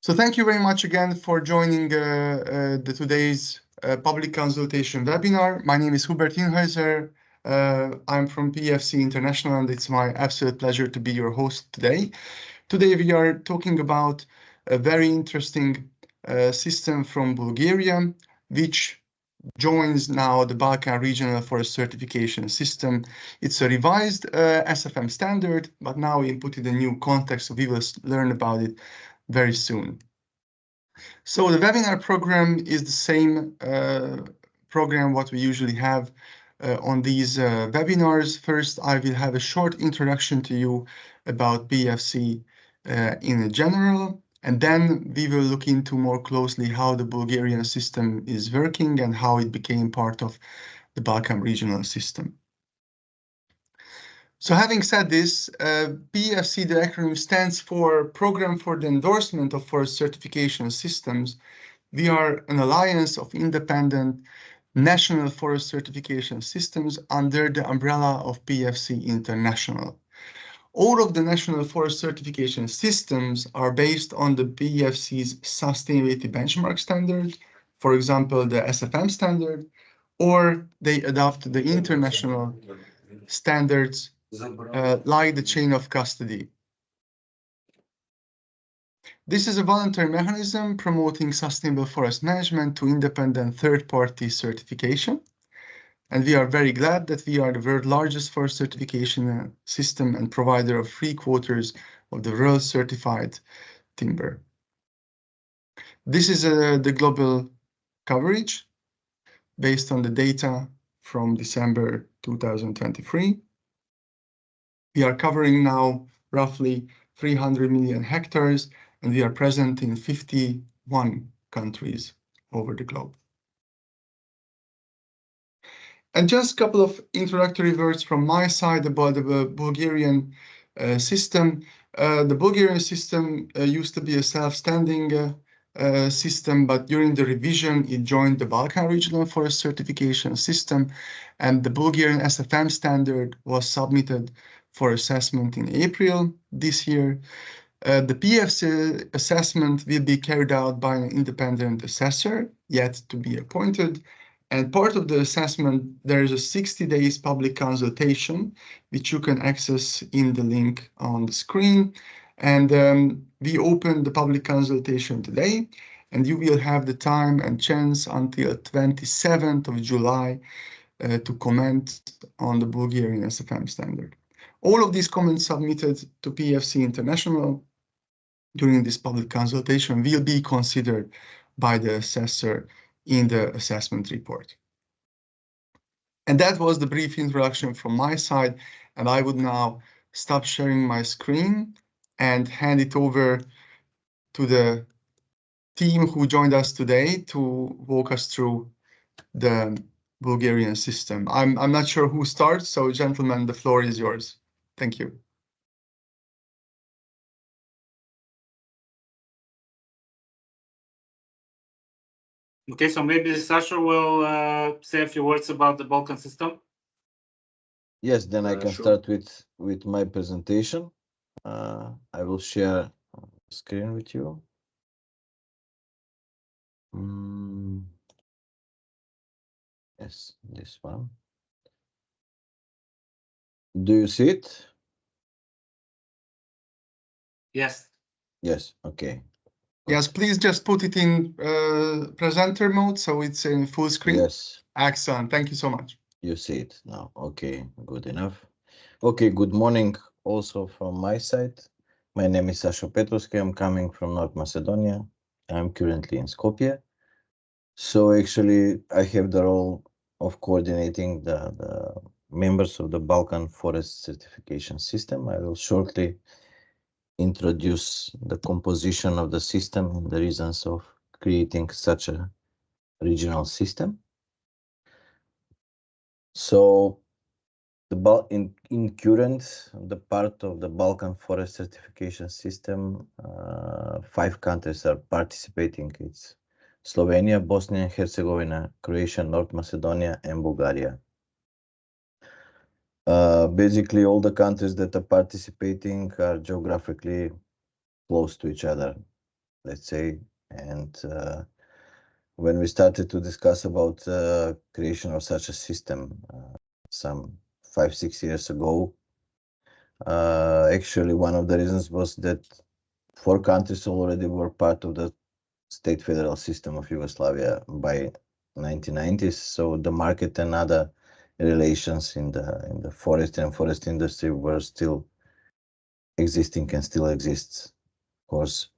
So thank you very much again for joining today's public consultation webinar. My name is Hubert Hinhäuser. I'm from PFC International, and it's my absolute pleasure to be your host today. Today we are talking about a very interesting system from Bulgaria, which joins now the Balkan Regional Forest Certification System. It's a revised SFM standard, but now we put it in a new context, so we will learn about it very soon. So the webinar program is the same program what we usually have on these webinars. First, I will have a short introduction to you about BFC in general, and then we will look into more closely how the Bulgarian system is working and how it became part of the Balkan regional system. So having said this, BFC, the acronym stands for Program for the Endorsement of Forest Certification Systems. We are an alliance of independent national forest certification systems under the umbrella of BFC International. All of the national forest certification systems are based on the BFC's sustainability benchmark standard, for example, the SFM standard, or they adopt the international standards like the chain of custody. This is a voluntary mechanism promoting sustainable forest management to independent third-party certification. And we are very glad that we are the world's largest forest certification system and provider of 3/4 of the world's certified timber. This is the global coverage based on the data from December 2023. We are covering now roughly 300 million hectares, and we are present in 51 countries over the globe. And just a couple of introductory words from my side about the Bulgarian system. The Bulgarian system used to be a self-standing system, but during the revision, it joined the Balkan Regional Forest Certification System, and the Bulgarian SFM standard was submitted for assessment in April this year. The PFC assessment will be carried out by an independent assessor, yet to be appointed. And part of the assessment, there is a 60 days public consultation, which you can access in the link on the screen. And we opened the public consultation today, and you will have the time and chance until 27th of July to comment on the Bulgarian SFM standard. All of these comments submitted to PFC International during this public consultation will be considered by the assessor in the assessment report. And that was the brief introduction from my side, and I would now stop sharing my screen and hand it over to the team who joined us today to walk us through the Bulgarian system. I'm not sure who starts, so gentlemen, the floor is yours. Thank you. Okay, so maybe Sasha will say a few words about the Balkan system. Yes, then I can start with my presentation. I will share screen with you. Yes, this one. Do you see it? Yes. Yes, okay. Yes, please just put it in presenter mode so it's in full screen. Yes. Excellent. Thank you so much. You see it now. Okay, good enough. Okay, good morning also from my side. My name is Sasha Petrovski. I'm coming from North Macedonia. I'm currently in Skopje. So actually, I have the role of coordinating the members of the Balkan Forest Certification System. I will shortly introduce the composition of the system and the reasons of creating such a regional system. So in current, the part of the Balkan Forest Certification System, 5 countries are participating. It's Slovenia, Bosnia and Herzegovina, Croatia, North Macedonia, and Bulgaria. Basically, all the countries that are participating are geographically close to each other. let's say. And when we started to discuss about creation of such a system some 5-6 years ago, actually one of the reasons was that 4 countries already were part of the state federal system of Yugoslavia by 1990s. So the market and other relations in the forest and forest industry were still existing and still exists, of course.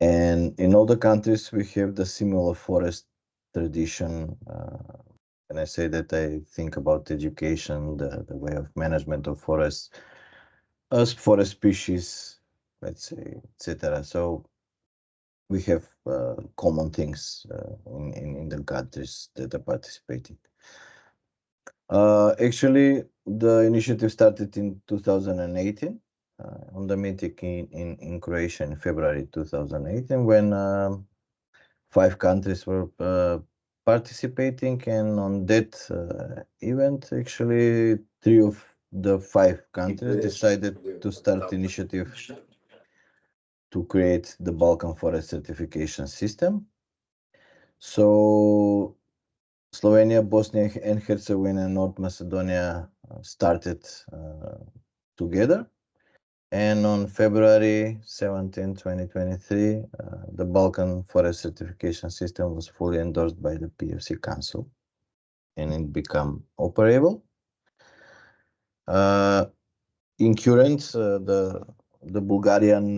And in all the countries, we have the similar forest tradition. And I say that I think about education, the way of management of forests, as forest species, let's say, etc. So we have common things in the countries that are participating. Actually, the initiative started in 2018 on the meeting in Croatia in February 2018, when 5 countries were participating, and on that event, actually 3 of the 5 countries decided to start initiative to create the Balkan Forest Certification System. So Slovenia, Bosnia and Herzegovina, and North Macedonia started together. And on February 17, 2023, the Balkan Forest Certification System was fully endorsed by the PFC Council, and it became operable. In current, the Bulgarian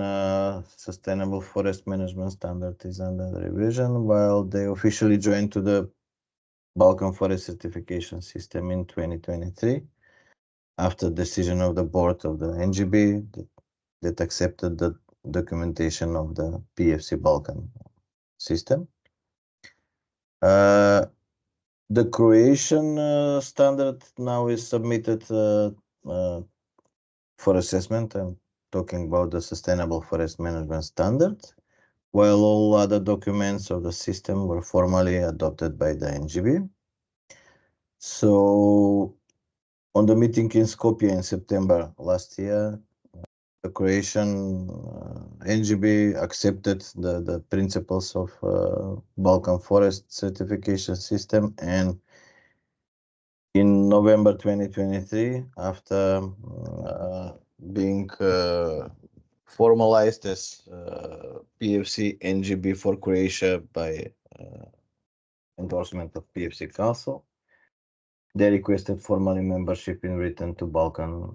Sustainable Forest Management Standard is under revision, while they officially joined to the Balkan Forest Certification System in 2023, after decision of the board of the NGB that accepted the documentation of the PFC Balkan system. The Croatian standard now is submitted for assessment. I'm talking about the Sustainable Forest Management Standard, while all other documents of the system were formally adopted by the NGB. So on the meeting in Skopje in September last year, the Croatian NGB accepted the principles of Balkan Forest Certification System, and in November 2023, after being formalized as PFC NGB for Croatia by endorsement of PFC Council, they requested formally membership in written to Balkan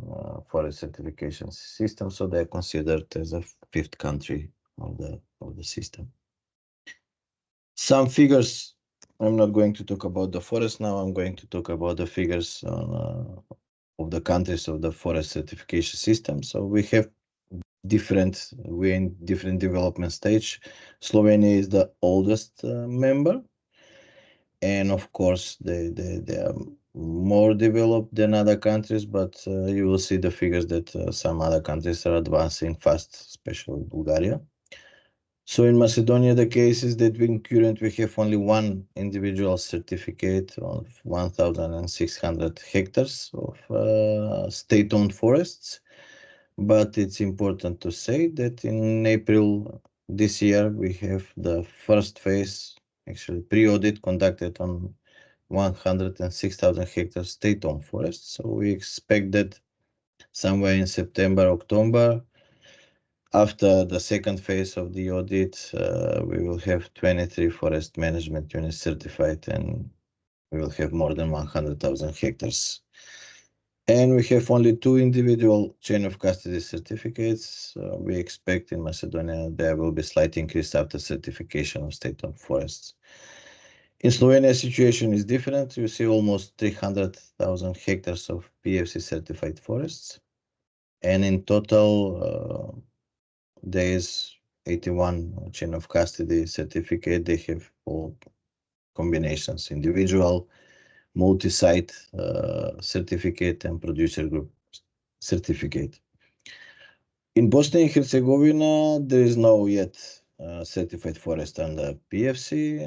Forest Certification System, so they're considered as a 5th country of the system. Some figures. I'm not going to talk about the forest now. I'm going to talk about the figures of the countries of the forest certification system. So we have we're in different development stage. Slovenia is the oldest member, and of course they are more developed than other countries, but you will see the figures that some other countries are advancing fast, especially Bulgaria. So in Macedonia, the case is that we have only one individual certificate of 1,600 hectares of state-owned forests. But it's important to say that in April this year, we have the first phase, actually pre-audit, conducted on 106,000 hectares state-owned forests. So we expect that somewhere in September, October, after the second phase of the audit, we will have 23 forest management units certified, and we will have more than 100,000 hectares. And we have only 2 individual chain of custody certificates. We expect in Macedonia there will be slight increase after certification of state-owned forests. In Slovenia, situation is different. You see almost 300,000 hectares of PFC certified forests, and in total, there is 81 chain of custody certificate. They have all combinations: individual, multi-site certificate, and producer group certificate. In Bosnia and Herzegovina, there is no yet certified forest under PFC,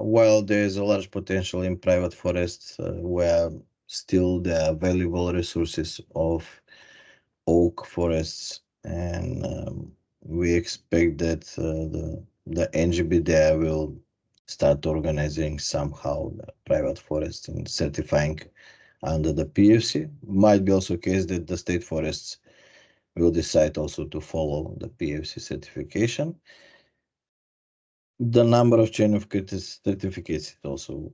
while there is a large potential in private forests where still there are valuable resources of oak forests and we expect that the NGB there will start organizing somehow the private forests and certifying under the PFC. Might be also case that the state forests will decide also to follow the PFC certification. The number of chain of certificates is also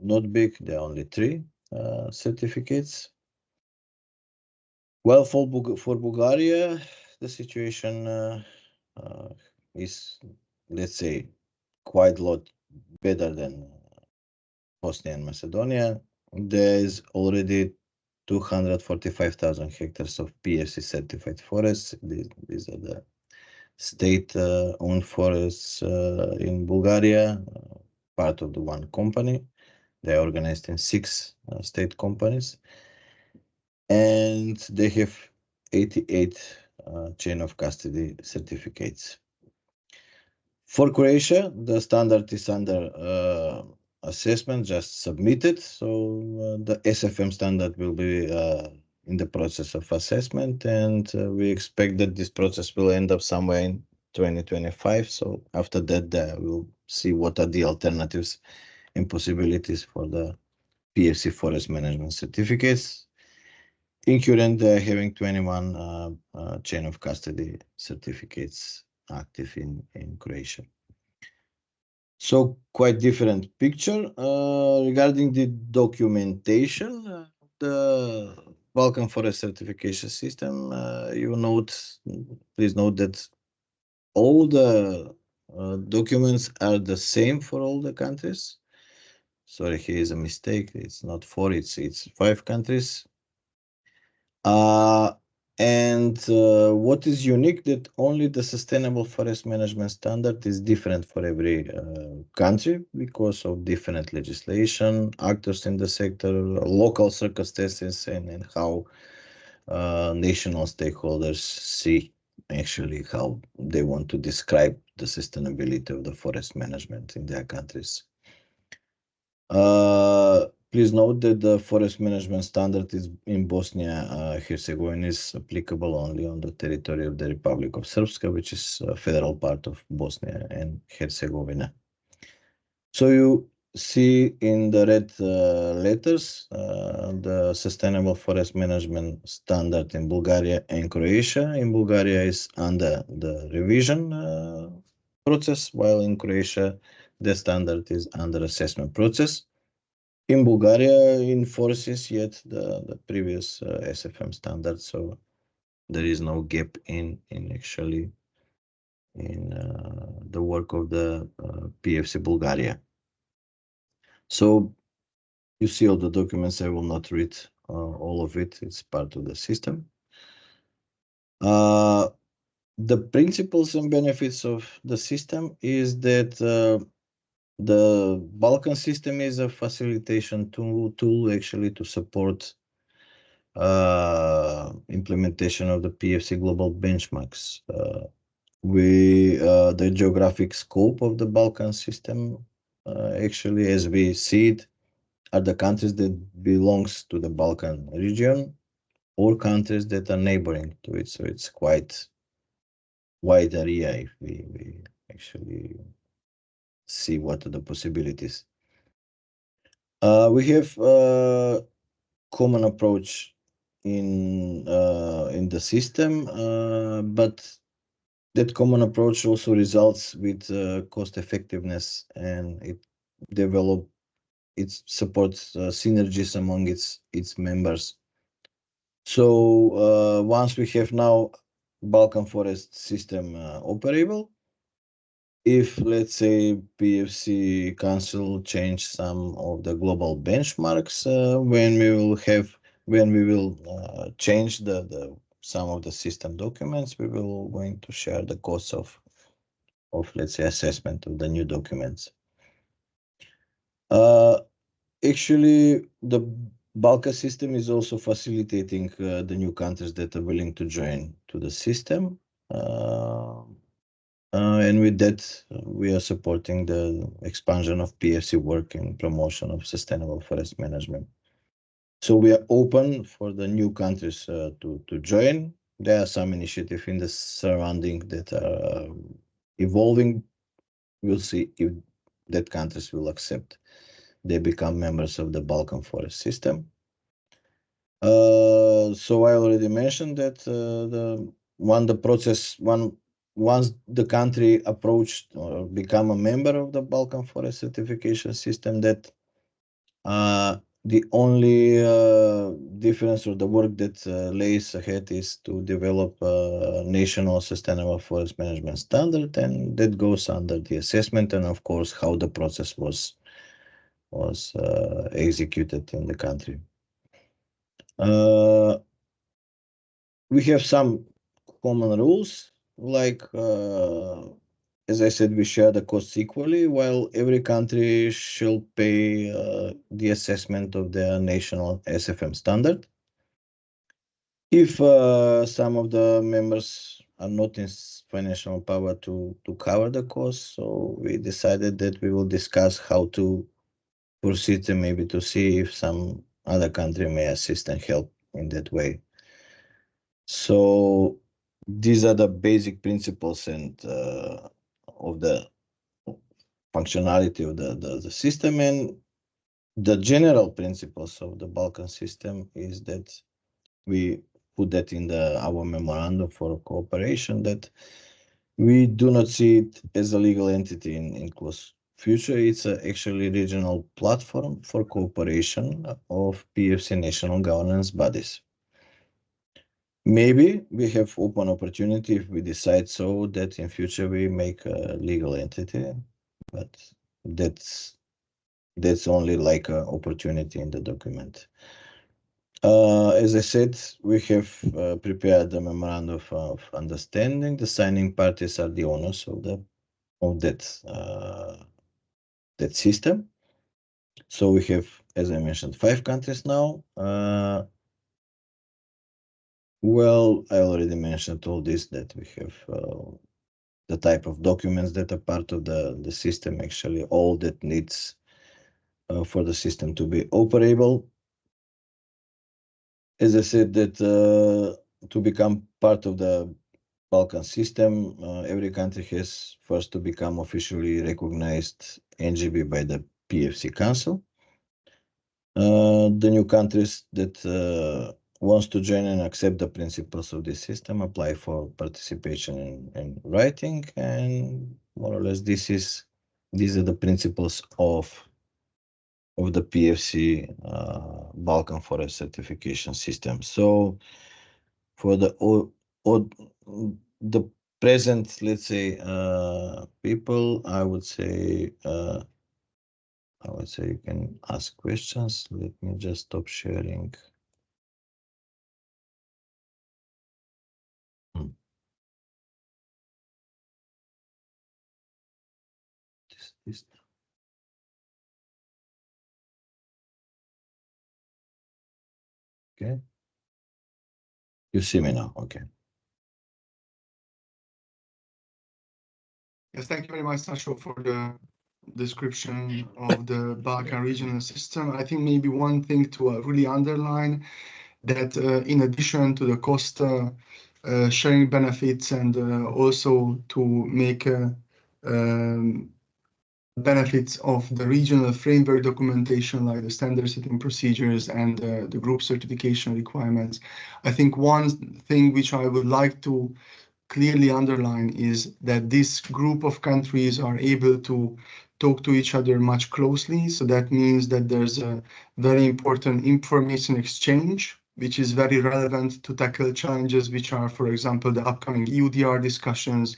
not big. There are only 3 certificates. Well, for Bulgaria, the situation is, let's say, quite a lot better than Bosnia and Macedonia. There is already 245,000 hectares of PFC certified forests. These are the state-owned forests in Bulgaria, part of the one company. They are organized in 6 state companies, and they have 88 chain of custody certificates. For Croatia, the standard is under assessment, just submitted. So the SFM standard will be in the process of assessment, and we expect that this process will end up somewhere in 2025. So after that, we'll see what are the alternatives and possibilities for the PFC forest management certificates. In current, they're having 21 chain of custody certificates active in Croatia. So quite different picture. Regarding the documentation, the Balkan Forest Certification System, please note that all the documents are the same for all the countries. Sorry, here is a mistake. It's not 4, it's 5 countries. And what is unique that only the sustainable forest management standard is different for every country because of different legislation, actors in the sector, local circumstances, and how national stakeholders see actually how they want to describe the sustainability of the forest management in their countries. Please note that the forest management standard is in Bosnia Herzegovina is applicable only on the territory of the Republic of Srpska, which is a federal part of Bosnia and Herzegovina. So you see in the red letters the sustainable forest management standard in Bulgaria and Croatia. In Bulgaria is under the revision process, while in Croatia the standard is under assessment process. In Bulgaria enforces yet the previous SFM standard, so there is no gap in actually in the work of the PFC Bulgaria. So you see all the documents. I will not read all of it. It's part of the system. The principles and benefits of the system is that the Balkan system is a facilitation tool actually to support implementation of the PFC global benchmarks. The geographic scope of the Balkan system, actually, as we see it, are the countries that belongs to the Balkan region or countries that are neighboring to it. So it's quite wide area if we actually see what are the possibilities. We have a common approach in the system, but that common approach also results with cost effectiveness, and it supports synergies among its members. So once we have now Balkan Forest system operable, if let's say PFC Council change some of the global benchmarks, when we will change some of the system documents, we will going to share the costs of let's say assessment of the new documents. Actually, the Balkan system is also facilitating the new countries that are willing to join to the system. And with that, we are supporting the expansion of PFC work and promotion of sustainable forest management. So we are open for the new countries to join. there are some initiatives in the surrounding that are evolving. We'll see if that countries will accept they become members of the Balkan Forest system. So I already mentioned that once the country approached or become a member of the Balkan Forest certification system, that the only difference or the work that lays ahead is to develop a national sustainable forest management standard, and that goes under the assessment and of course how the process was executed in the country. We have some common rules, like as I said, we share the costs equally, while every country shall pay the assessment of their national SFM standard. If some of the members are not in financial power to cover the costs, so we decided that we will discuss how to proceed and maybe to see if some other country may assist and help in that way. So these are the basic principles and of the functionality of the system, and the general principles of the Balkan system is that we put that in our memorandum for cooperation, that we do not see it as a legal entity in close future. It's actually regional platform for cooperation of PFC national governance bodies. Maybe we have open opportunity if we decide so that in future we make a legal entity, but that's only like an opportunity in the document. As I said, we have prepared the memorandum of understanding. The signing parties are the owners of that system. So we have, as I mentioned, 5 countries now. Well, I already mentioned all this, that we have the type of documents that are part of the system, actually all that needs for the system to be operable. As I said, that to become part of the Balkan system, every country has first to become officially recognized NGB by the PFC Council. The new countries that wants to join and accept the principles of this system apply for participation in writing, and more or less these are the principles of the PFC Balkan Forest certification system. So for the present, let's say, people, I would say you can ask questions. Let me just stop sharing. This. Okay. You see me now. Okay. Yes, thank you very much, Sasho, for the description of the Balkan regional system. I think maybe one thing to really underline that in addition to the cost sharing benefits and also to make benefits of the regional framework documentation, like the standard setting procedures and the group certification requirements, I think one thing which I would like to clearly underline is that this group of countries are able to talk to each other much closely. So that means that there's a very important information exchange, which is very relevant to tackle challenges which are, for example, the upcoming EUDR discussions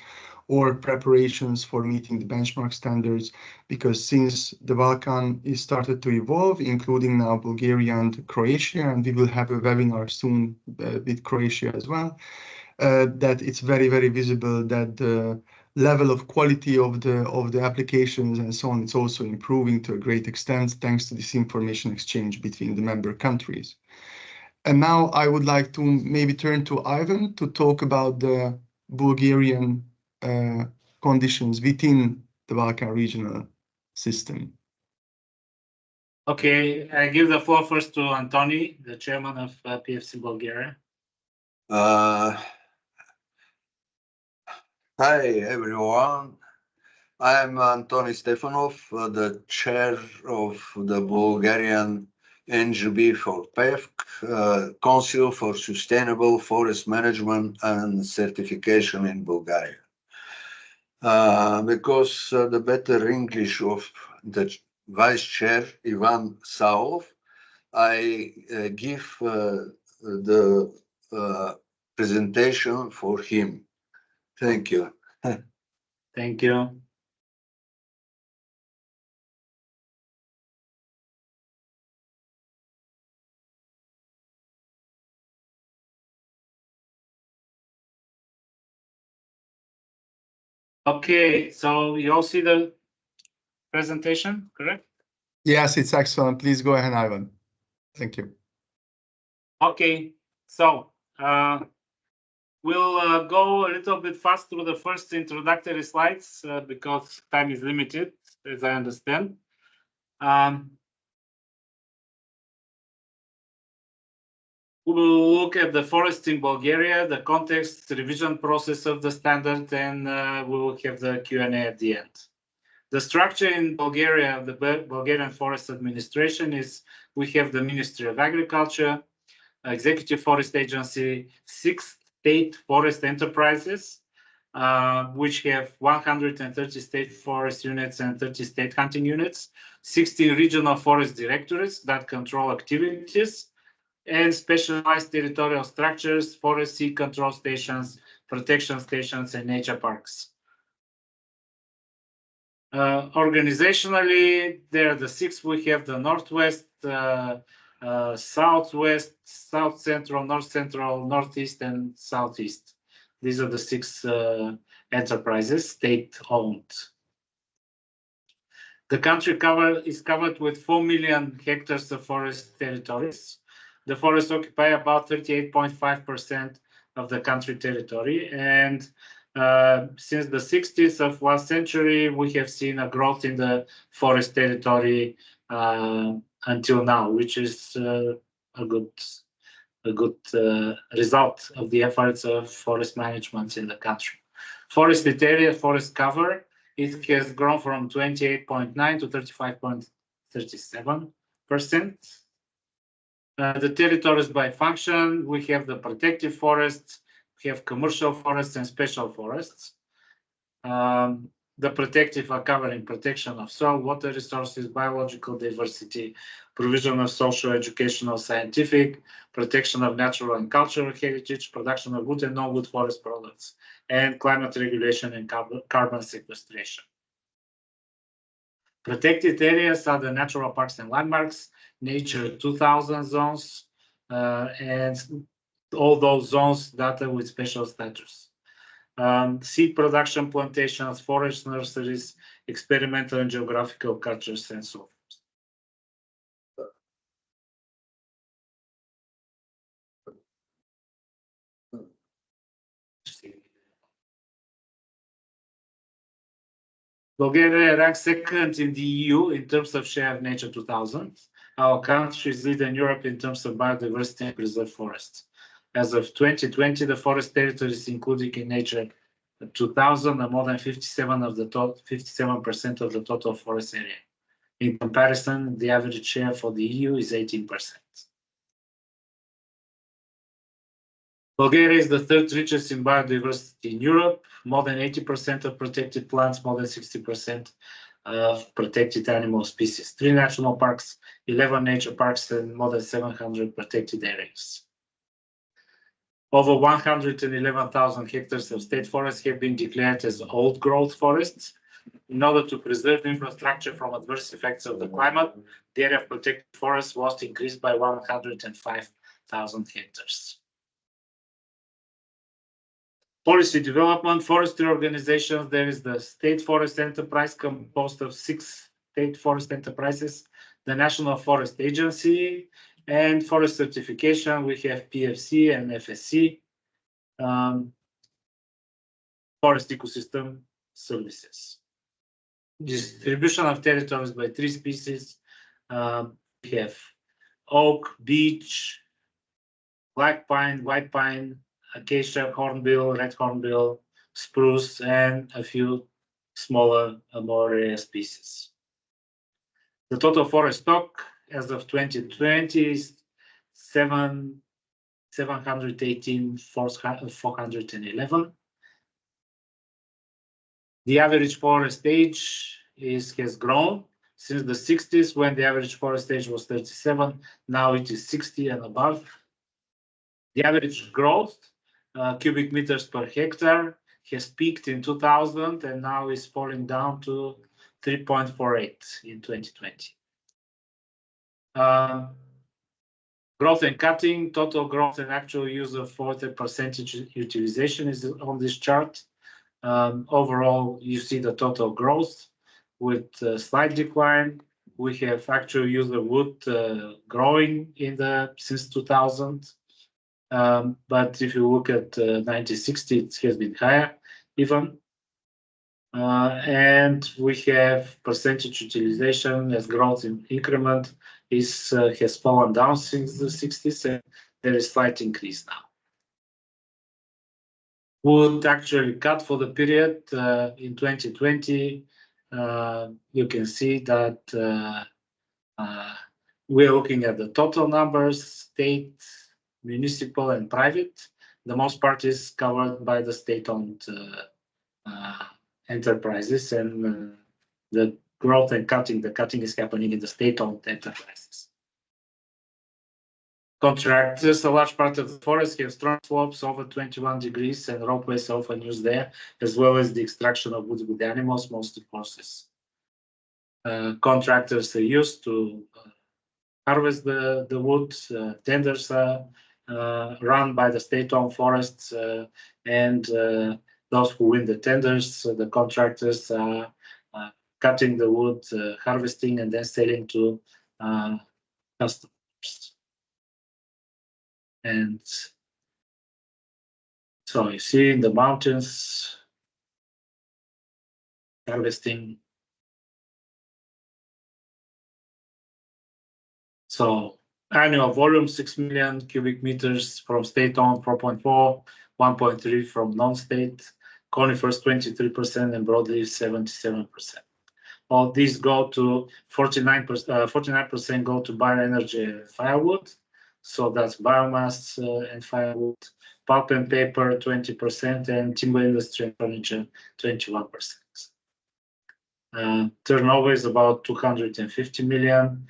or preparations for meeting the benchmark standards, because since the Balkan is started to evolve, including now Bulgaria and Croatia, and we will have a webinar soon with Croatia as well, that it's very, very visible that the level of quality of the applications and so on, it's also improving to a great extent thanks to this information exchange between the member countries. And now I would like to maybe turn to Ivan to talk about the Bulgarian conditions within the Balkan regional system. Okay, I give the floor first to Antoni, the chairman of PFC Bulgaria. Hi, everyone. I'm Antoni Stefanov, the chair of the Bulgarian NGB for PEFC, Council for Sustainable Forest Management and Certification in Bulgaria. Because the better English of the vice chair, Ivan Saov, I give the presentation for him. Thank you. Thank you. Okay, so you all see the presentation, correct? Yes, it's excellent. Please go ahead, Ivan. Thank you. Okay, so we'll go a little bit fast through the first introductory slides because time is limited, as I understand. We will look at the forest in Bulgaria, the context, revision process of the standard, and we will have the Q&A at the end. The structure in Bulgaria of the Bulgarian Forest Administration is we have the Ministry of Agriculture, Executive Forest Agency, 6 state forest enterprises, which have 130 state forest units and 30 state hunting units, 16 regional forest directorates that control activities, and specialized territorial structures, forest sea control stations, protection stations, and nature parks. Organizationally, there are the 6. We have the Northwest, Southwest, South Central, North Central, Northeast, and Southeast. These are the 6 enterprises, state-owned. The country is covered with 4 million hectares of forest territories. The forests occupy about 38.5% of the country territory, and since the 60s of last century, we have seen a growth in the forest territory until now, which is a good result of the efforts of forest management in the country. Forested area, forest cover, it has grown from 28.9 to 35.37%. The territories by function, we have the protective forests, we have commercial forests and special forests. The protective are covering protection of soil, water resources, biological diversity, provision of social, educational, scientific, protection of natural and cultural heritage, production of wood and non-wood forest products, and climate regulation and carbon sequestration. Protected areas are the natural parks and landmarks, Nature 2000 zones, and all those zones that are with special status. Seed production plantations, forest nurseries, experimental and geographical cultures, and so forth. Bulgaria ranks second in the EU in terms of share of Nature 2000. Our country is leader in Europe in terms of biodiversity and preserved forests. As of 2020, the forest territories included in Nature 2000 are more than 57% of the total forest area. In comparison, the average share for the EU is 18%. Bulgaria is the 3rd richest in biodiversity in Europe, more than 80% of protected plants, more than 60% of protected animal species, 3 national parks, 11 nature parks, and more than 700 protected areas. Over 111,000 hectares of state forests have been declared as old growth forests. In order to preserve the infrastructure from adverse effects of the climate, the area of protected forests was increased by 105,000 hectares. Policy development, forestry organizations, there is the State Forest Enterprise composed of 6 state forest enterprises, the National Forest Agency, and forest certification, we have PFC and FSC, forest ecosystem services. Distribution of territories by 3 species, we have oak, beech, black pine, white pine, acacia, hornbill, red hornbill, spruce, and a few smaller, more rare species. The total forest stock as of 2020 is 718,411. The average forest age has grown since the 60s, when the average forest age was 37. Now it is 60 and above. The average growth, cubic meters per hectare, has peaked in 2000 and now is falling down to 3.48 in 2020. Growth and cutting, total growth and actual use of water percentage utilization is on this chart. Overall, you see the total growth with a slight decline. We have actual use of wood growing since 2000. But if you look at 1960, it has been higher even. And we have percentage utilization as growth in increment has fallen down since the 60s, and there is slight increase now. Wood actually cut for the period in 2020. You can see that we're looking at the total numbers, state, municipal, and private. The most part is covered by the state-owned enterprises, and the growth and cutting, the cutting is happening in the state-owned enterprises. Contractors, a large part of the forest have strong slopes over 21 degrees and ropeways often used there, as well as the extraction of wood with animals, mostly horses. Contractors are used to harvest the wood. Tenders are run by the state-owned forests, and those who win the tenders, the contractors are cutting the wood, harvesting, and then selling to customers. And so you see in the mountains, harvesting. So annual volume, 6 million cubic meters from state-owned, 4.4, 1.3 from non-state, conifers 23%, and broadleaf 77%. All these go to 49% go to bioenergy and firewood. So that's biomass and firewood, pulp and paper 20%, and timber industry and furniture 21%. Turnover is about 250 million.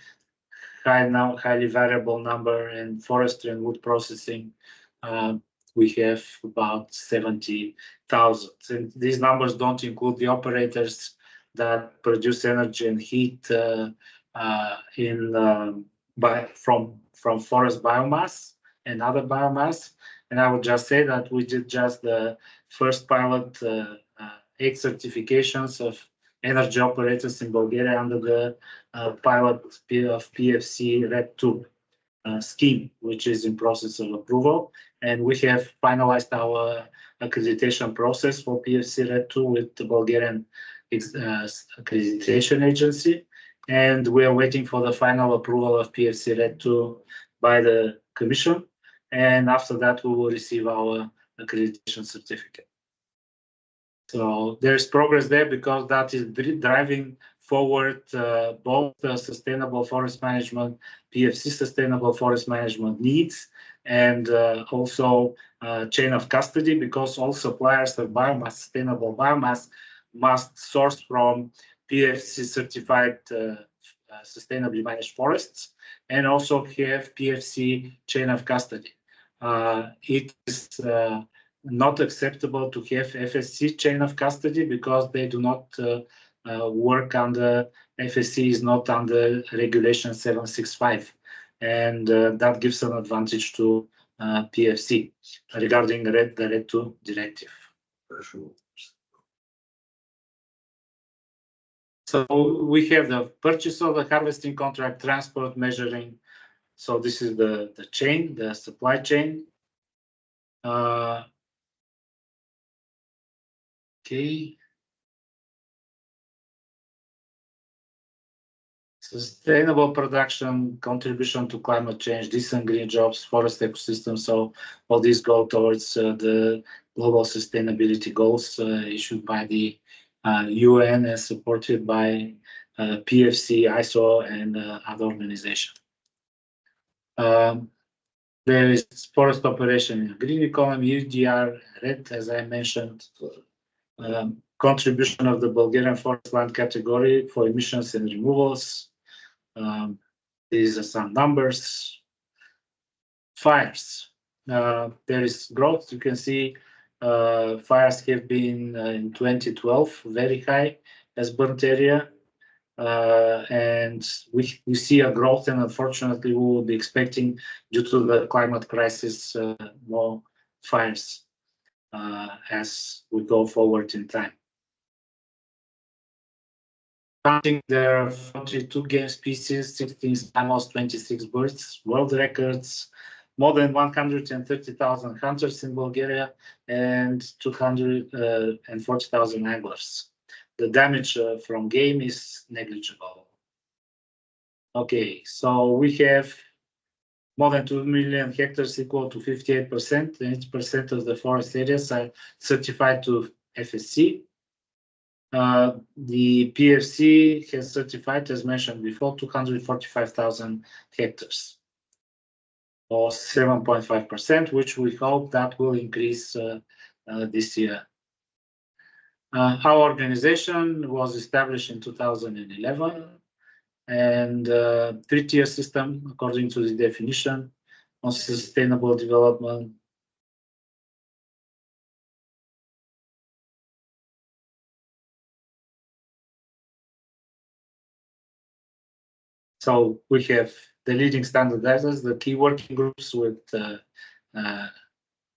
Highly variable number, and forestry and wood processing, we have about 70,000. And these numbers don't include the operators that produce energy and heat from forest biomass and other biomass. And I would just say that we did just the first pilot 8 certifications of energy operators in Bulgaria under the pilot of PFC RED 2 scheme, which is in process of approval. And we have finalized our accreditation process for PFC RED 2 with the Bulgarian accreditation agency. And we are waiting for the final approval of PFC RED 2 by the Commission. And after that, we will receive our accreditation certificate. So there's progress there because that is driving forward both sustainable forest management, PFC sustainable forest management needs, and also chain of custody, because all suppliers of biomass, sustainable biomass, must source from PFC certified sustainably managed forests, and also have PFC chain of custody. It is not acceptable to have FSC chain of custody because they do not work under, FSC is not under regulation 765, and that gives an advantage to PFC regarding the RED 2 directive. So we have the purchase of the harvesting contract, transport, measuring. So this is the chain, the supply chain. Okay. Sustainable production, contribution to climate change, decent green jobs, forest ecosystems. So all these go towards the global sustainability goals issued by the UN and supported by PFC, ISO, and other organizations. There is forest operation in green economy, UDR, red, as I mentioned, contribution of the Bulgarian forest land category for emissions and removals. These are some numbers. Fires. There is growth. You can see fires have been in 2012 very high as burnt area. And we see a growth, and unfortunately we will be expecting, due to the climate crisis, more fires as we go forward in time. Counting, there are 42 game species, 16 mammals, 26 birds, world records, more than 130,000 hunters in Bulgaria, and 240,000 anglers. The damage from game is negligible. Okay, so we have more than 2 million hectares, equal to 58%. 80% of the forest areas are certified to FSC. The PFC has certified, as mentioned before, 245,000 hectares, or 7.5%, which we hope that will increase this year. Our organization was established in 2011, and three-tier system, according to the definition on sustainable development. So we have the leading standardizers, the key working groups with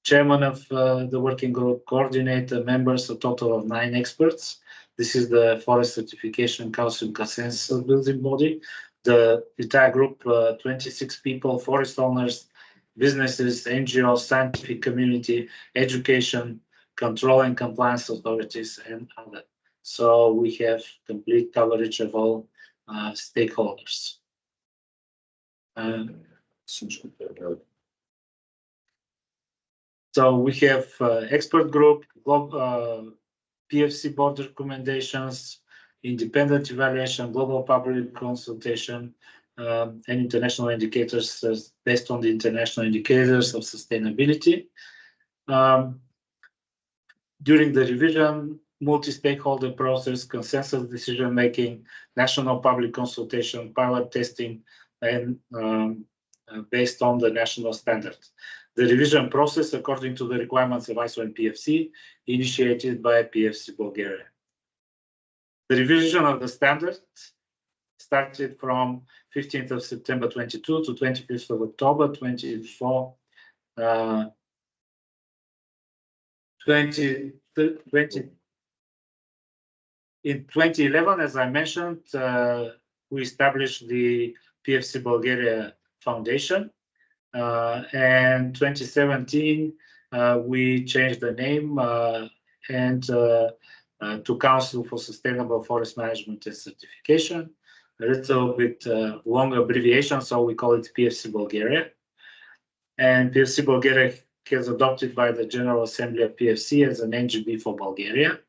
chairman of the working group, coordinator, members, a total of 9 experts. This is the Forest Certification Council Consensus Building Body. The entire group, 26 people, forest owners, businesses, NGOs, scientific community, education, control and compliance authorities, and other. So we have complete coverage of all stakeholders. So we have expert group, PFC board recommendations, independent evaluation, global public consultation, and international indicators based on the international indicators of sustainability. During the revision, multi-stakeholder process, consensus decision-making, national public consultation, pilot testing, and based on the national standards. The revision process, according to the requirements of ISO and PFC, initiated by PFC Bulgaria. The revision of the standards started from 15th of September 22 to 25th of October 24. 2020. In 2011, as I mentioned, we established the PFC Bulgaria Foundation. And 2017, we changed the name and to Council for Sustainable Forest Management and Certification. A little bit long abbreviation, so we call it PFC Bulgaria. And PFC Bulgaria is adopted by the General Assembly of PFC as an NGB for Bulgaria.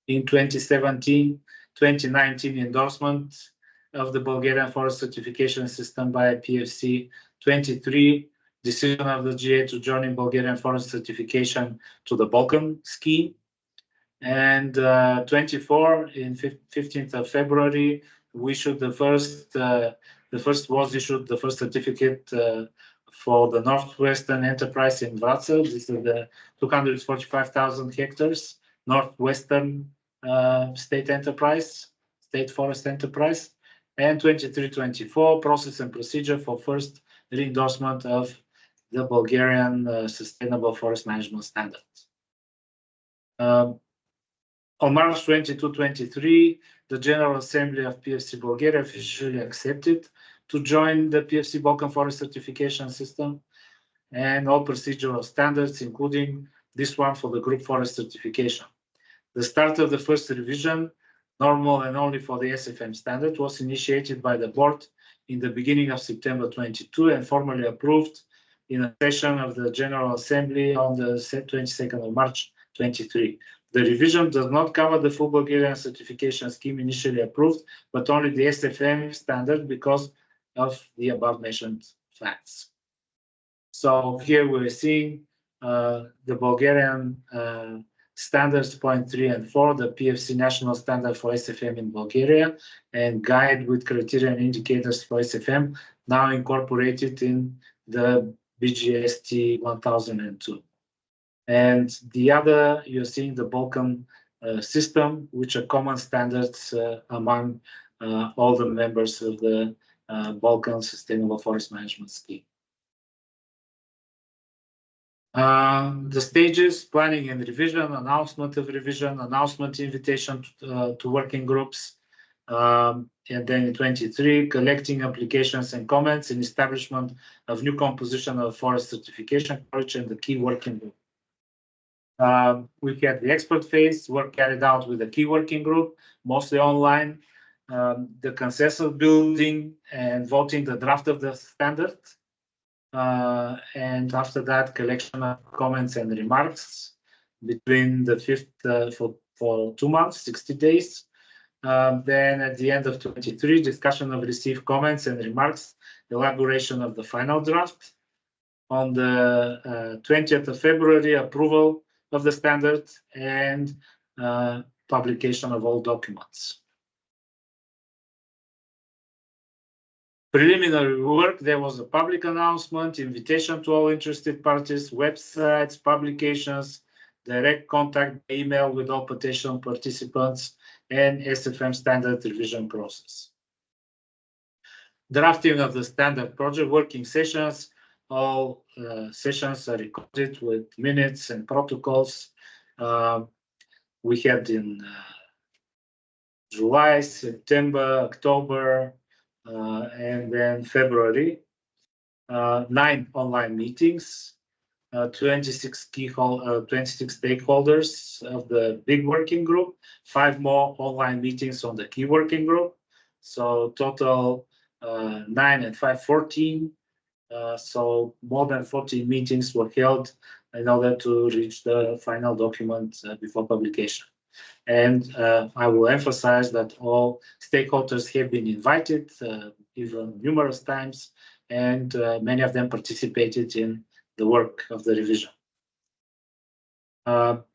In 2017, 2019 endorsement of the Bulgarian Forest Certification System by PFC. 23, decision of the GA to join in Bulgarian Forest Certification to the Balkan scheme. And 24, in 15th of February, we issued the first certificate for the Northwestern Enterprise in Vatsel. This is the 245,000 hectares, Northwestern State Enterprise, State Forest Enterprise. And 23-24, process and procedure for first re-endorsement of the Bulgarian Sustainable Forest Management Standards. On March 22-23, the General Assembly of PFC Bulgaria officially accepted to join the PFC Balkan Forest Certification System and all procedural standards, including this one for the Group Forest Certification. The start of the first revision, normal and only for the SFM standard, was initiated by the board in the beginning of September 22 and formally approved in a session of the General Assembly on the 22nd of March 23. The revision does not cover the full Bulgarian certification scheme initially approved, but only the SFM standard because of the above mentioned facts. So here we're seeing the Bulgarian standards point 3 and 4, the PFC national standard for SFM in Bulgaria, and guide with criteria and indicators for SFM now incorporated in the BGST 1002. And the other, you're seeing the Balkan system, which are common standards among all the members of the Balkan Sustainable Forest Management Scheme. The stages: planning and revision, announcement of revision, announcement invitation to working groups, and then in 23, collecting applications and comments and establishment of new composition of forest certification college and the key working group. We had the expert phase, work carried out with the key working group, mostly online, the consensus building and voting the draft of the standard. And after that, collection of comments and remarks between the 5th for 2 months, 60 days. Then at the end of 23, discussion of received comments and remarks, elaboration of the final draft. On the 20th of February, approval of the standard and publication of all documents. Preliminary work: there was a public announcement, invitation to all interested parties, websites, publications, direct contact email with all potential participants, and SFM standard revision process. Drafting of the standard project working sessions. All sessions are recorded with minutes and protocols. We had in July, September, October, and then February, 9 online meetings, 26 stakeholders of the big working group, 5 more online meetings on the key working group. So total 9 and 5, 14. So more than 14 meetings were held in order to reach the final document before publication. And I will emphasize that all stakeholders have been invited, even numerous times, and many of them participated in the work of the revision.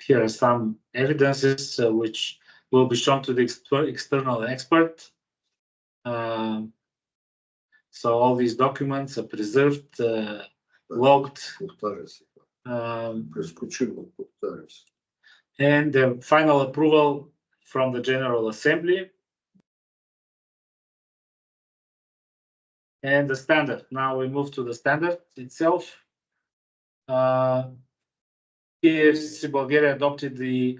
Here are some evidences which will be shown to the external expert. So all these documents are preserved, logged, and the final approval from the General Assembly. And the standard. Now we move to the standard itself. PFC Bulgaria adopted the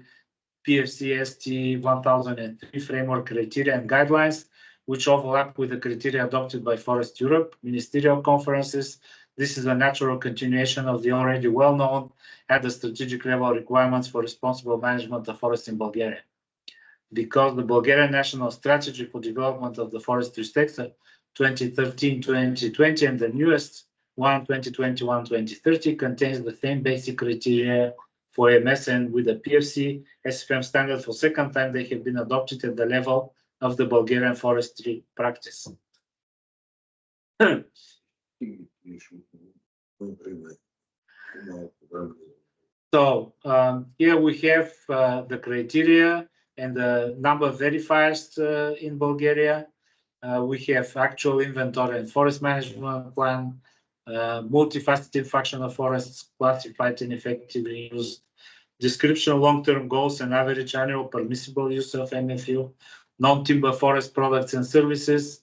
PFC ST 1003 framework criteria and guidelines, which overlap with the criteria adopted by Forest Europe ministerial conferences. This is a natural continuation of the already well-known at the strategic level requirements for responsible management of forests in Bulgaria. Because the Bulgarian National Strategy for Development of the Forestry Sector 2013-2020 and the newest one 2021-2030 contains the same basic criteria for MSN with the PFC SFM standard. For second time, they have been adopted at the level of the Bulgarian forestry practice. So here we have the criteria and the number of verifiers in Bulgaria. We have actual inventory and forest management plan, multifaceted function of forests classified and effectively used, description of long-term goals and average annual permissible use of MFU, non-timber forest products and services,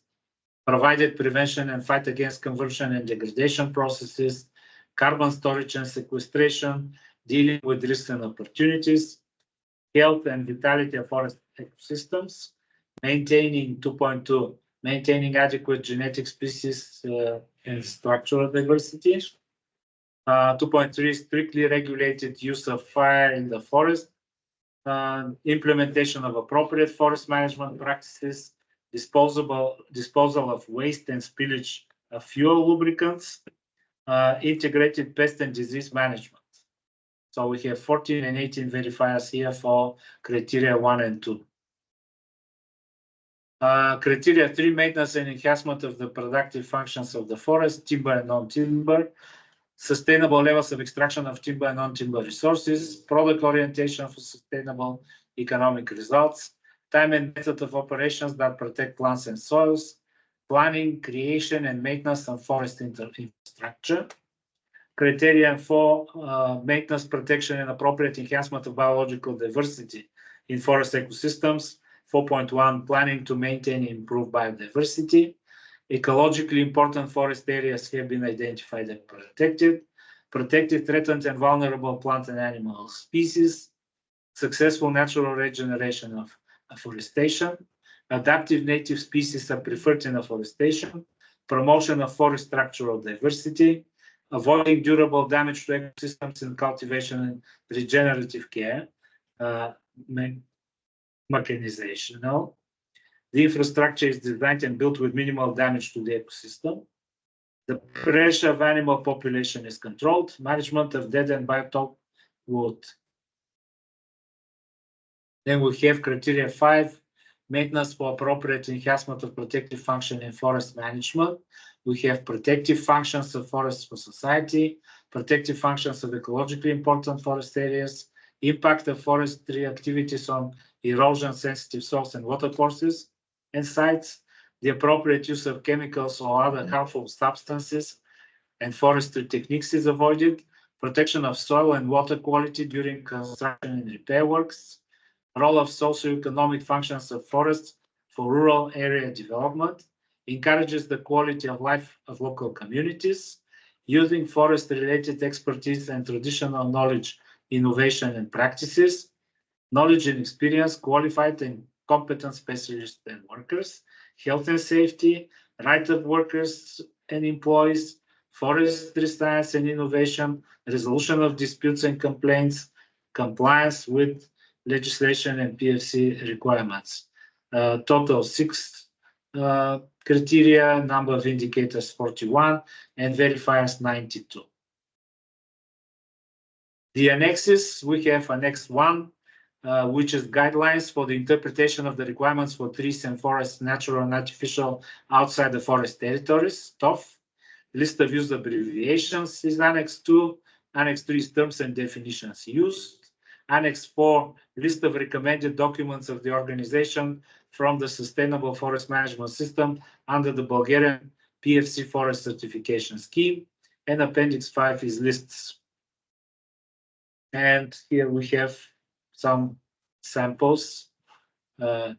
provided prevention and fight against conversion and degradation processes, carbon storage and sequestration, dealing with risks and opportunities, health and vitality of forest ecosystems, maintaining 2.2, maintaining adequate genetic species and structural diversity. 2.3, strictly regulated use of fire in the forest, implementation of appropriate forest management practices, disposal of waste and spillage of fuel lubricants, integrated pest and disease management. So we have 14 and 18 verifiers here for criteria 1 and 2. Criteria 3, maintenance and enhancement of the productive functions of the forest, timber and non-timber, sustainable levels of extraction of timber and non-timber resources, product orientation for sustainable economic results, time and method of operations that protect plants and soils, planning, creation and maintenance of forest infrastructure. Criteria 4, maintenance, protection and appropriate enhancement of biological diversity in forest ecosystems. 4.1, planning to maintain and improve biodiversity. Ecologically important forest areas have been identified and protected. Protected, threatened and vulnerable plant and animal species. Successful natural regeneration of afforestation. Adaptive native species are preferred in afforestation. Promotion of forest structural diversity. Avoiding durable damage to ecosystems in cultivation and regenerative care. Mechanization. The infrastructure is designed and built with minimal damage to the ecosystem. The pressure of animal population is controlled. Management of dead and biotope wood. Then we have criteria 5, maintenance for appropriate enhancement of protective function in forest management. We have protective functions of forests for society, protective functions of ecologically important forest areas, impact of forestry activities on erosion-sensitive soils and watercourses and sites, the appropriate use of chemicals or other harmful substances and forestry techniques is avoided, protection of soil and water quality during construction and repair works, role of socioeconomic functions of forests for rural area development, encourages the quality of life of local communities, using forest-related expertise and traditional knowledge, innovation and practices, knowledge and experience, qualified and competent specialists and workers, health and safety, right of workers and employees, forestry science and innovation, resolution of disputes and complaints, compliance with legislation and PFC requirements. Total 6 criteria, number of indicators 41, and verifiers 92. The annexes, we have Annex 1, which is guidelines for the interpretation of the requirements for trees and forests, natural and artificial, outside the forest territories, TOF. List of use abbreviations is Annex 2. Annex 3 is terms and definitions used. Annex 4, list of recommended documents of the organization from the Sustainable Forest Management System under the Bulgarian PFC Forest Certification Scheme. And Appendix 5 is lists. And here we have some samples. A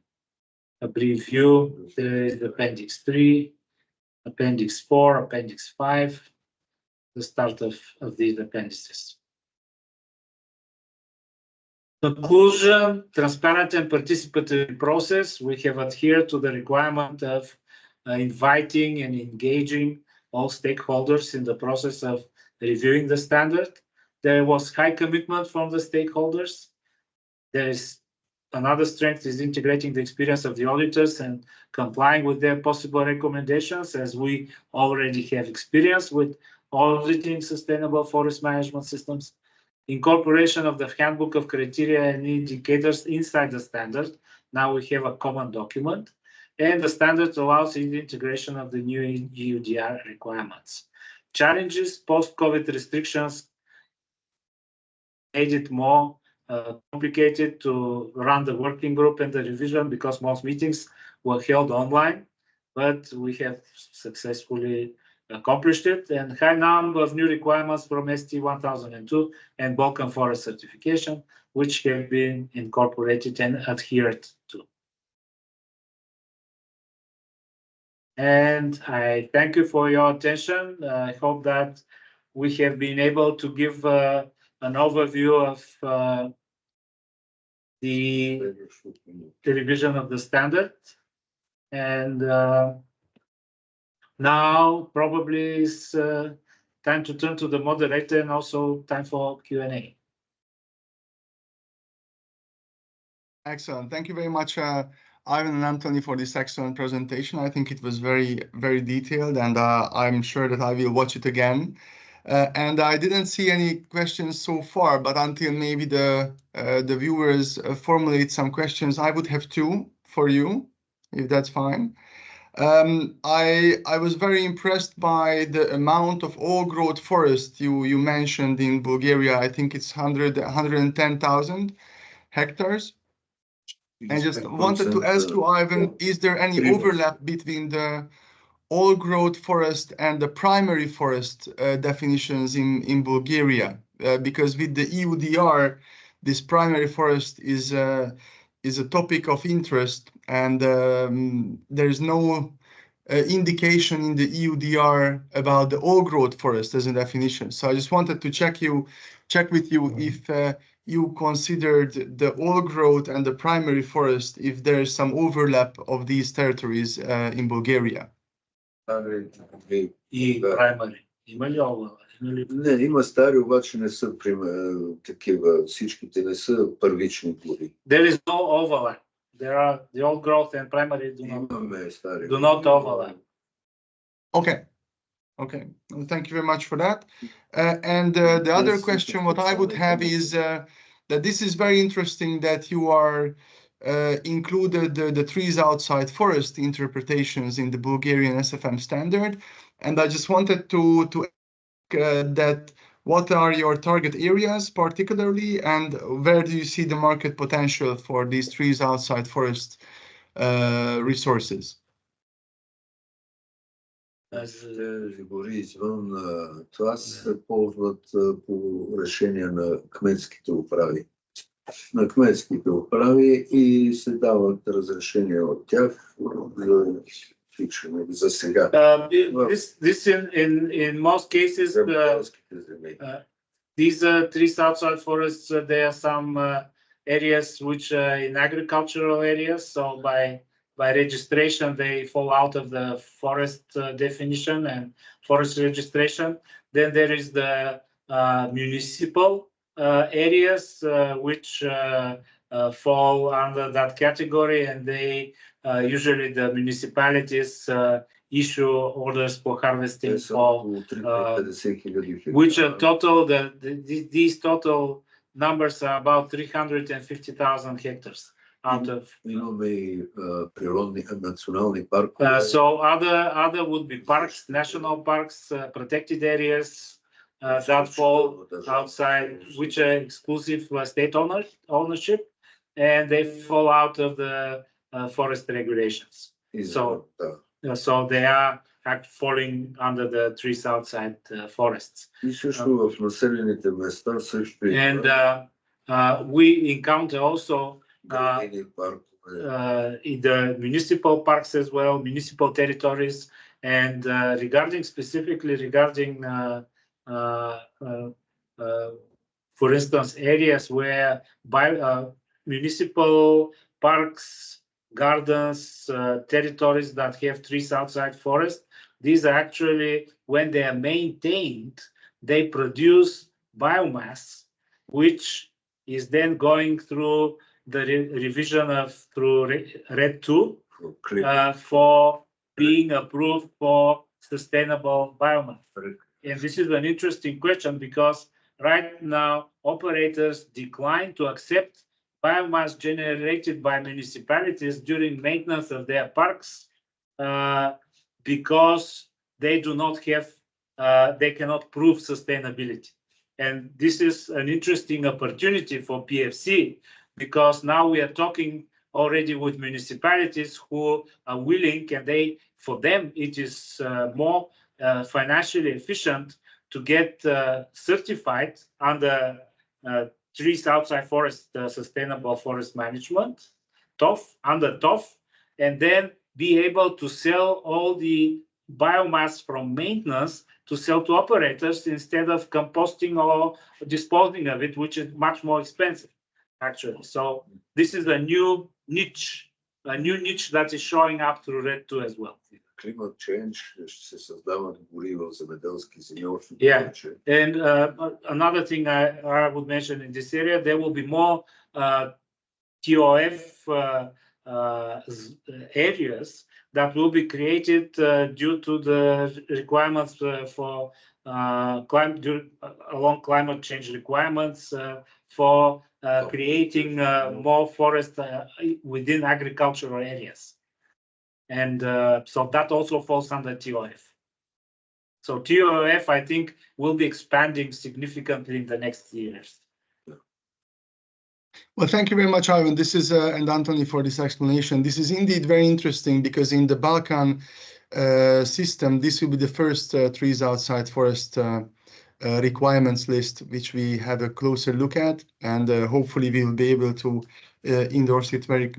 brief view. There is Appendix 3, Appendix 4, Appendix 5, the start of these appendices. Conclusion, transparent and participatory process. We have adhered to the requirement of inviting and engaging all stakeholders in the process of reviewing the standard. There was high commitment from the stakeholders. There is another strength is integrating the experience of the auditors and complying with their possible recommendations, as we already have experience with auditing sustainable forest management systems. Incorporation of the handbook of criteria and indicators inside the standard. Now we have a common document, and the standard allows the integration of the new EUDR requirements. Challenges, post-COVID restrictions made it more complicated to run the working group and the revision because most meetings were held online, but we have successfully accomplished it, and high number of new requirements from ST 1002 and Balkan Forest certification, which have been incorporated and adhered to. And I thank you for your attention. I hope that we have been able to give an overview of the revision of the standard. And now probably is time to turn to the moderator and also time for Q&A. Excellent. Thank you very much, Ivan and Anthony for this excellent presentation. I think it was very, very detailed, and I'm sure that I will watch it again. And I didn't see any questions so far, but until maybe the viewers formulate some questions, I would have two for you, if that's fine. I was very impressed by the amount of old-growth forest you mentioned in Bulgaria. I think it's 110,000 hectares. I just wanted to ask you, Ivan, is there any overlap between the old-growth forest and the primary forest definitions in Bulgaria? Because with the EUDR, this primary forest is a topic of interest, and there's no indication in the EUDR about the old-growth forest as a definition. So I just wanted to check with you if you considered the old-growth and the primary forest, if there's some overlap of these territories in Bulgaria. И primary. Има ли овала? Не, има стари, обаче не са такива, всичките не са първични гори. There is no overlap. There are the old growth and primary Имаме стари. do not overlap. Okay. Okay. Well, thank you very much for that. And the other question what I would have is that this is very interesting that you are included the trees outside forest interpretations in the Bulgarian SFM standard. And I just wanted to ask that what are your target areas particularly, and where do you see the market potential for these trees outside forest resources? Тези гори извън това се ползват по решение на кметските управи. На кметските управи и се дават разрешения от тях за фикшене за сега. This in most cases, these trees outside forests, there are some areas which are in agricultural areas, so by registration, they fall out of the forest definition and forest registration. Then there is the municipal areas which fall under that category, and they usually the municipalities issue orders for harvesting for which are total. These total numbers are about 350,000 hectares. Out of so other would be parks, national parks, protected areas that fall outside, which are exclusive state ownership, and they fall out of the forest regulations. So they are falling under the trees outside forests. And we encounter also in the municipal parks as well, municipal territories, and specifically regarding, for instance, areas where municipal parks, gardens, territories that have trees outside forest, these are actually, when they are maintained, they produce biomass, which is then going through the revision through RED 2 for being approved for sustainable biomass. And this is an interesting question because right now operators decline to accept biomass generated by municipalities during maintenance of their parks because they do not have, they cannot prove sustainability. And this is an interesting opportunity for PFC, because now we are talking already with municipalities who are willing, and for them it is more financially efficient to get certified under trees outside forest sustainable forest management, TOF, under TOF, and then be able to sell all the biomass from maintenance to sell to operators instead of composting or disposing of it, which is much more expensive. Actually, so this is a new niche that is showing up through RED 2 as well. Climate change, се създават гори в земеделски земи. Yeah, and another thing I would mention in this area, there will be more TOF areas that will be created due to the requirements for along climate change requirements for creating more forest within agricultural areas. And so that also falls under TOF. So TOF, I think, will be expanding significantly in the next years. Well, thank you very much, Ivan. This is and Anthony for this explanation. This is indeed very interesting because in the Balkan system, this will be the first trees outside forest requirements list, which we have a closer look at, and hopefully we will be able to endorse it very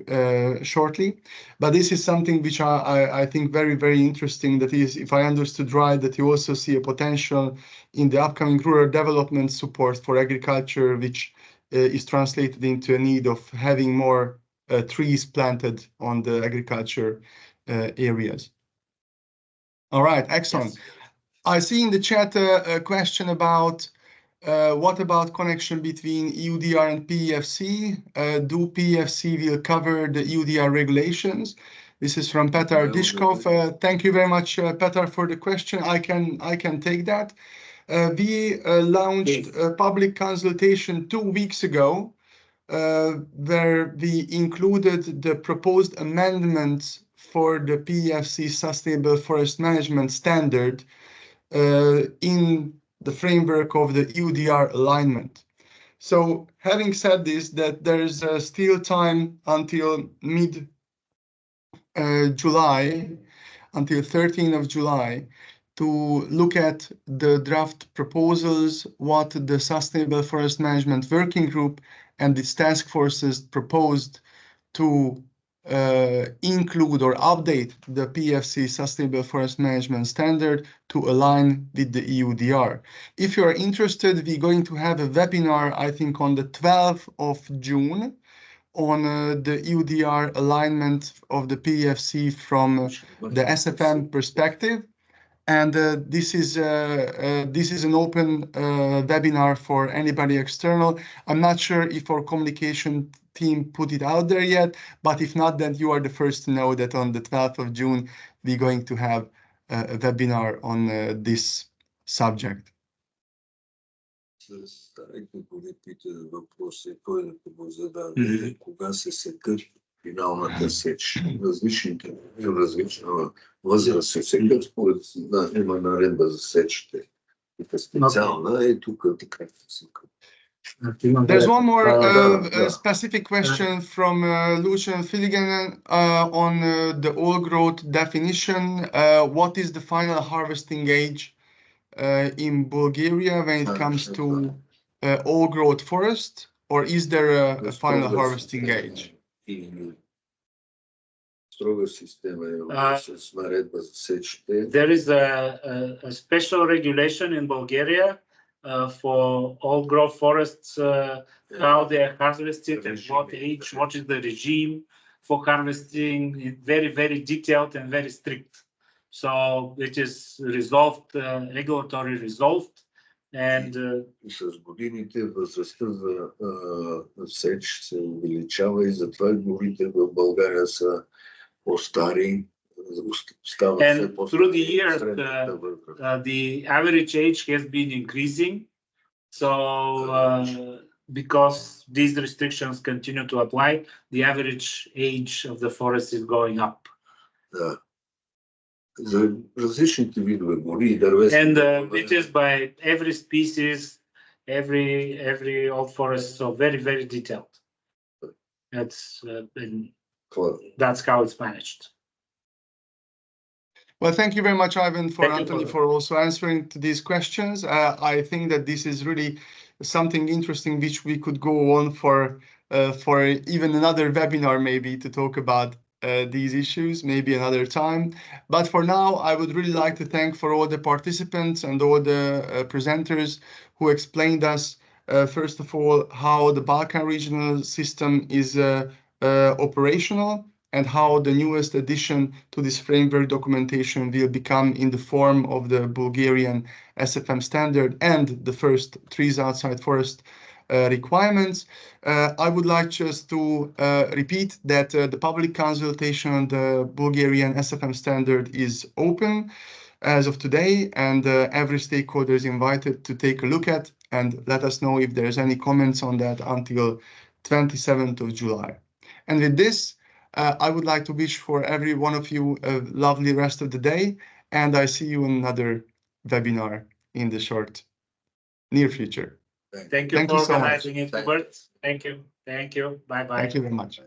shortly. But this is something which I think very, very interesting. That is, if I understood right, that you also see a potential in the upcoming rural development support for agriculture, which is translated into a need of having more trees planted on the agriculture areas. All right, excellent. Yes. I see in the chat a question about what about connection between EUDR and PEFC? Do PEFC will cover the EUDR regulations? This is from Petar Dishkov. Thank you very much, Petar, for the question. I can take that. We launched a public consultation 2 weeks ago, where we included the proposed amendments for the PEFC Sustainable Forest Management Standard in the framework of the EUDR alignment. So having said this, that there is still time until mid-July, until 13th of July, to look at the draft proposals, what the Sustainable Forest Management Working Group and its task forces proposed to include or update the PEFC Sustainable Forest Management Standard to align with the EUDR. If you are interested, we're going to have a webinar, I think, on the 12th of June on the EUDR alignment of the PEFC from the SFM perspective. And this is an open webinar for anybody external. I'm not sure if our communication team put it out there yet, but if not, then you are the first to know that on the 12th of June, we're going to have a webinar on this subject. Финалната сеч. Различна възраст се секат, според има наредба за сечите. Специална и тук така се секат. There's one more specific question from Lucian Filigan on the old growth definition. What is the final harvesting age in Bulgaria when it comes to old growth forest, or is there a final harvesting age? There is a special regulation in Bulgaria for all growth forests, how they are harvested and what age, what is the regime for harvesting. Very, very detailed and very strict. So it is resolved, regulatory resolved. And с годините възрастта за сеч се увеличава и затова горите в България са по-стари. And through the years, the average age has been increasing. So because these restrictions continue to apply, the average age of the forest is going up. За различните видове гори и дървесни. And it is by every species, every old forest, so very, very detailed. That's how it's managed. Well, thank you very much, Ivan, for Anthony, for also answering to these questions. I think that this is really something interesting which we could go on for even another webinar maybe to talk about these issues, maybe another time. But for now, I would really like to thank for all the participants and all the presenters who explained us, first of all, how the Balkan regional system is operational, and how the newest addition to this framework documentation will become in the form of the Bulgarian SFM standard and the first trees outside forest requirements. I would like just to repeat that the public consultation on the Bulgarian SFM standard is open as of today, and every stakeholder is invited to take a look at and let us know if there's any comments on that until 27th of July. And with this, I would like to wish for every one of you a lovely rest of the day, and I see you in another webinar in the short near future. Thank you Thank for you so much. organizing it, Hubert. Thank you. Thank you. Bye-bye. Thank you very much.